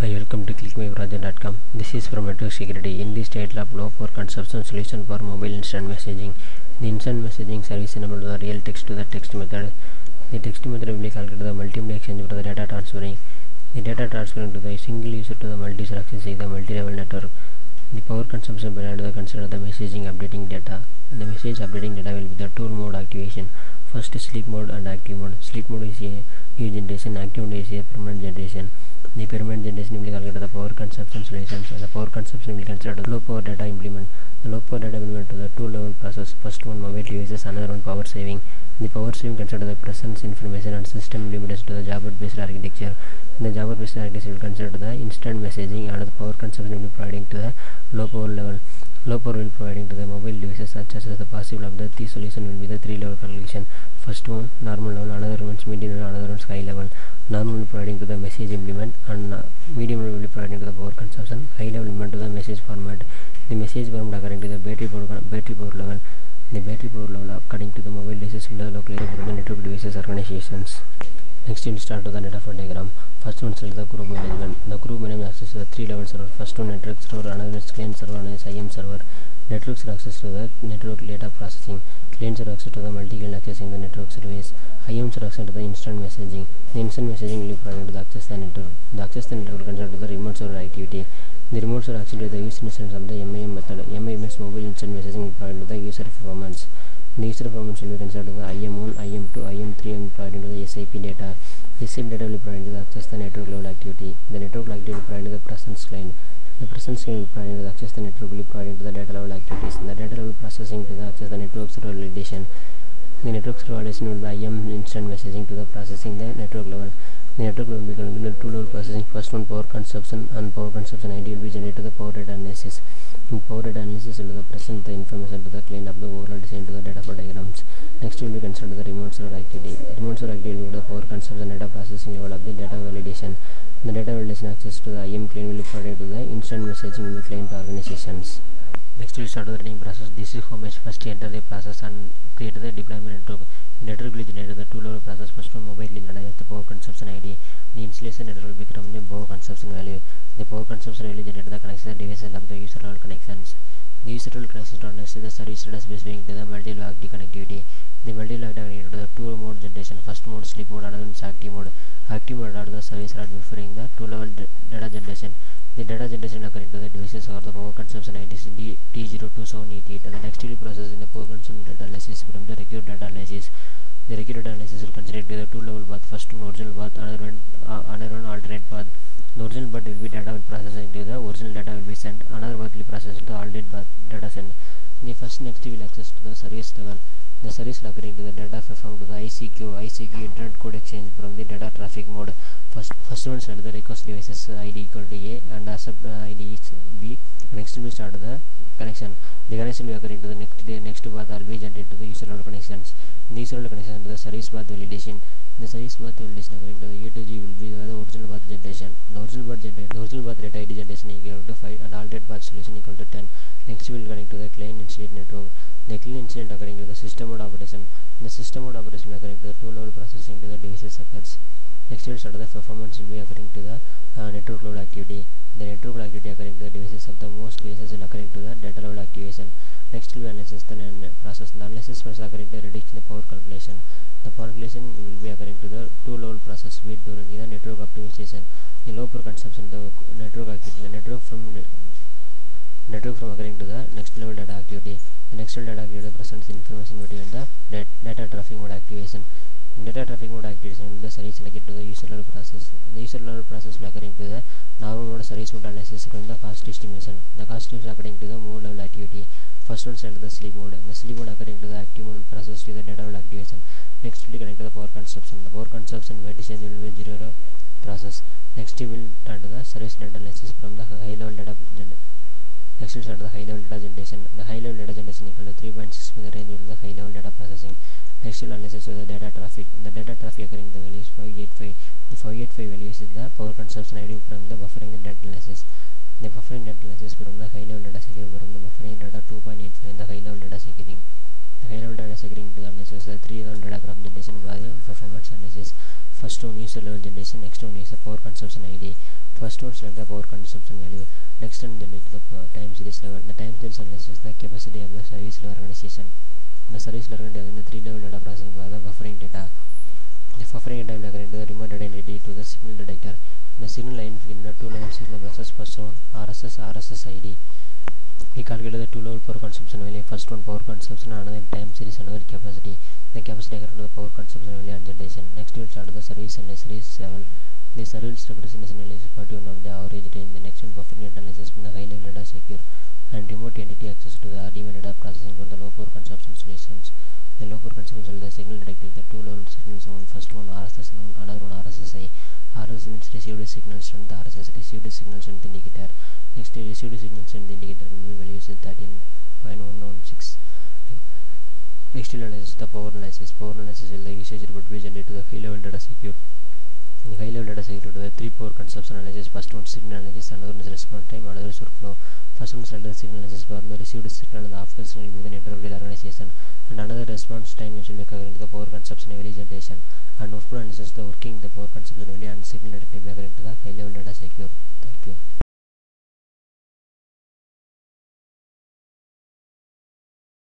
Hi, welcome to clickmybrowser.com. This is from network security. In this title of low power consumption solution for mobile instant messaging. The instant messaging service enables the real text to the text method. The text method will calculate the multimedia exchange for the data transferring. The data transferring to the single user to the multi-user accessing the multi-level network. The power consumption parameter consider the messaging updating data. The message updating data will be the tool mode activation. First sleep mode and active mode. Sleep mode is a new generation, active mode is a permanent generation. The permanent generation will calculate the power consumption solutions. The power consumption will consider the low power data implement. The low power data implement to the two level process. First one mobile devices, another one power saving. The power saving consider the presence information and system limits to the Java based architecture. The Java based architecture will consider the instant messaging and the power consumption will be providing to the low power level. Low power will be providing to the mobile devices such as the possible of the solution will be the three level calculation. First one normal level, another one medium level, another one high level. Normal will be providing to the message implement and medium level will be providing to the power consumption. High level implement to the message format. The message format according to the battery power level. The battery power level according to the mobile devices will be located for the network devices organizations. Next we'll start with the data flow diagram. First one select the group management. The group management access to the three level server. First one network server, another is client server, another is IM server. Network server access to the network data processing. Client server access to the multi-client accessing the network service. IM server access to the instant messaging. The instant messaging will be provided to the access the network. The access the network will consider to the remote server activity. The remote server access to the user instance of the MIM method. MIM means mobile instant messaging will provide to the user performance. The user performance will be considered to the IM1, IM2, IM3 and provided to the SIP data. SIP data will be provided to the access the network level activity. The network level activity will be provided to the presence client. The presence client will be provided to the access the network will be provided to the data level activities. The data level processing to the access the network server validation. The network server validation will be IM instant messaging to the processing the network level. The network level will be considered two level processing. First one power consumption and power consumption ID will be generated to the power data analysis. In power data analysis will the present the information to the client of the overall design to the data flow diagrams. Next will be considered the remote server activity. Remote server activity will be the power consumption data processing level of the data validation. The data validation access to the IM client will be provided to the instant messaging will be client organizations. Next we will start the running process. This is how much first enter the process and create the deployment network. Network will generate the two level process. First one mobile will analyze the power consumption ID. The installation network will become the power consumption value. The power consumption value generate the connection devices of the user level connections. The user level connections to understand the service data specifying to the multi-level active connectivity. The multi-level active connectivity to the two mode generation. First mode sleep mode, another one is active mode. Active mode are the service are referring the two level data generation. The data generation occurring to the devices or the power consumption ID is D02788. And the next will process in the power consumption data analysis from the required data analysis. The required data analysis will consider to the two level path. First one original path, another one alternate path. The original path will be data will processing to the original data will be sent. Another path will process to the alternate path data sent. The first next will access to the service level. The service occurring to the data from to the ICQ internet code exchange from the data traffic mode. First one start the request devices ID equal to A and accept ID is B. Next will start the connection. The connection will occurring to the next path will be generated to the user level connections. The user level connection to the service path validation. The service path validation occurring to the A to G will be the original path generation. The original path data ID generation equal to 5 and alternate path solution equal to 10. Next will connect to the client incident network. The client incident occurring to the system mode operation. The system mode operation occurring to the two level processing to the devices occurs. Next will start the performance will be occurring to the network level activity. The network level activity occurring to the devices of the most devices will occurring to the data level activation. Next will be analysis the process. The analysis process occurring to the reduction the power calculation. The power calculation will be occurring to the two level process with during the network optimization. The low power consumption the network activity. The network from occurring to the next level data activity. The next level data activity presents information between the data traffic mode activation. Data traffic mode activation will the service selected to the user level process. The user level process will occurring to the normal mode service mode analysis from the cost estimation. The cost is occurring to the mode level activity. First one select the sleep mode. The sleep mode occurring to the active mode process to the data level activation. Next will connect to the power consumption. The power consumption weightage will be 0 process. Next will turn to the service data analysis from the high level data generation. Next will start the high level data generation. The high level data generation equal to 3.6 in the range of the high level data processing. Next will analysis of the data traffic. The data traffic occurring the value is 585. The 585 value is the power consumption ID from the buffering the data analysis. The buffering data analysis from the high level data securing from the buffering data 2.85 in the high level data securing. The high level data securing to the analysis the 3 level data graph generation by the performance analysis. First one user level generation, next one is the power consumption ID. First one select the power consumption value, next one generate the time series level. The time series analyzes the capacity of the service level organization. The service level organization the 3-level data processing for the buffering data. The buffering data will agree to the remote identity to the signal detector. The signal line in the 2-level signal process. First one RSS ID. We calculate the 2-level power consumption value. First one power consumption, another time series, another capacity. The capacity according to the power consumption value and generation. Next we will start the service and service level. The service representation analysis part 1 of the average range. The next one buffering data analysis from the high level data secure and remote entity access to the Readme data processing for the low power consumption solutions. The low power consumption the signal detector, the 2-level signals one. First one RSS and another one RSSI. RSS means received signals from the RSS received signals from the indicator. Next received signals from the indicator will be values 13.116. Next we'll analyze the power analysis. Power analysis will the usage report will generate to the high level data secure. The high level data secure to the 3 power consumption analysis. First one signal analysis, another one is response time, another is workflow. First one select the signal analysis for the received signal and the after signal will be the network data organization, and another response time which will be according to the power consumption value generation, and workflow analysis the working the power consumption value and signal detected according to the high level